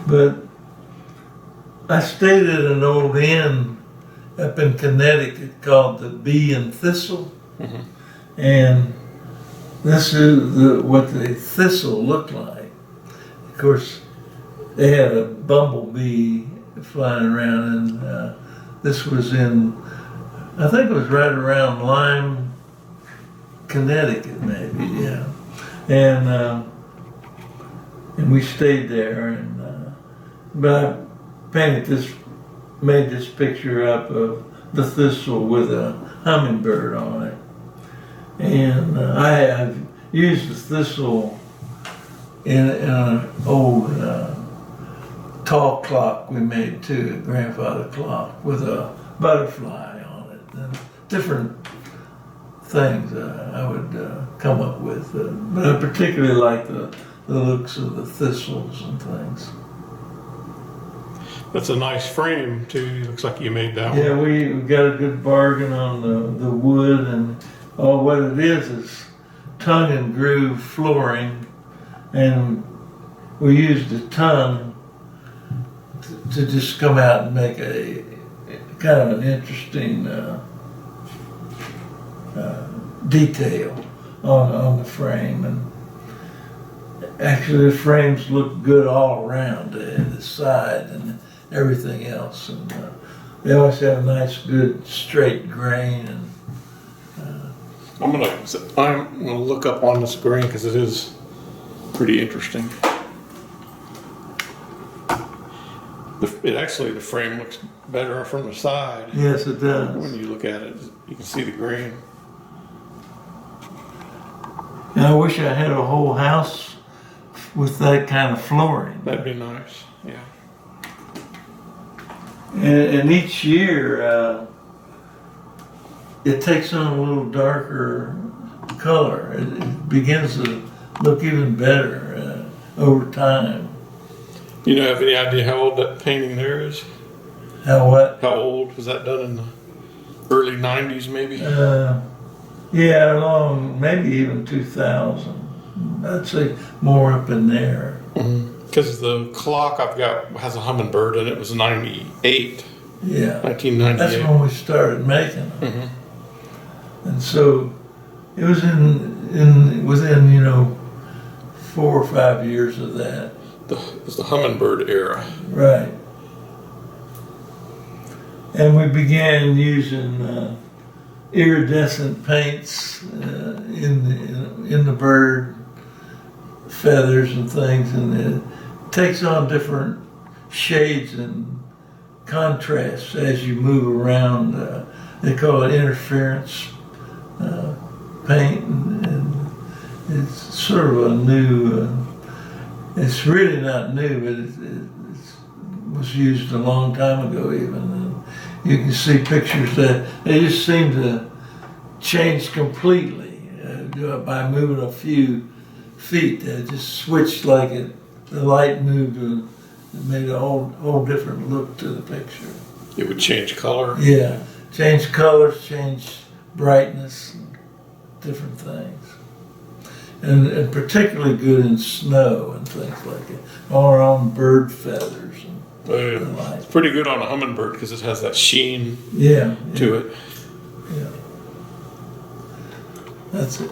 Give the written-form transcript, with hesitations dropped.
But I stayed at an old inn up in Connecticut called the Bee and Thistle. Mm-hmm. And this is what the thistle looked like. Of course, they had a bumblebee flying around, and this was in, I think it was right around Lyme, Connecticut, maybe, yeah. And we stayed there, and but I made this picture up of the thistle with a hummingbird on it. And I've used the thistle in an old tall clock we made too, a grandfather clock with a butterfly on it, and different things I would come up with. But I particularly like the looks of the thistles and things. That's a nice frame too. Looks like you made that one. Yeah, we got a good bargain on the wood, and what it is tongue and groove flooring, and we used the tongue to just come out and make a kind of an interesting detail on the frame. And actually the frames look good all around, the side and everything else, and they always have a nice good straight grain. And I'm gonna look up on this grain because it is pretty interesting. The frame looks better from the side. yes, it does. When you look at it, you can see the grain. And I wish I had a whole house with that kind of flooring. That'd be nice. Yeah. And each year, it takes on a little darker color. It begins to look even better over time. You don't have any idea how old that painting there is? How what? How old was that done in the early 90s maybe? Yeah, along maybe even 2000. I'd say more up in there. Because the clock I've got has a hummingbird and it was 98. Yeah. 1998. That's when we started making them. Mm-hmm. And so it was within 4 or 5 years of that. It was the hummingbird era. Right. And we began using iridescent paints in the bird feathers and things, and it takes on different shades and contrasts as you move around. They call it interference paint, and it's sort of a new. It's really not new, but it was used a long time ago even. And you can see pictures that they just seem to change completely by moving a few feet. They just switched like the light moved and it made a whole different look to the picture. It would change color? Yeah, change colors, change brightness, and different things. And particularly good in snow and things like it, or on bird feathers and like. It's pretty good on a hummingbird because it has that sheen to it. Yeah. That's it.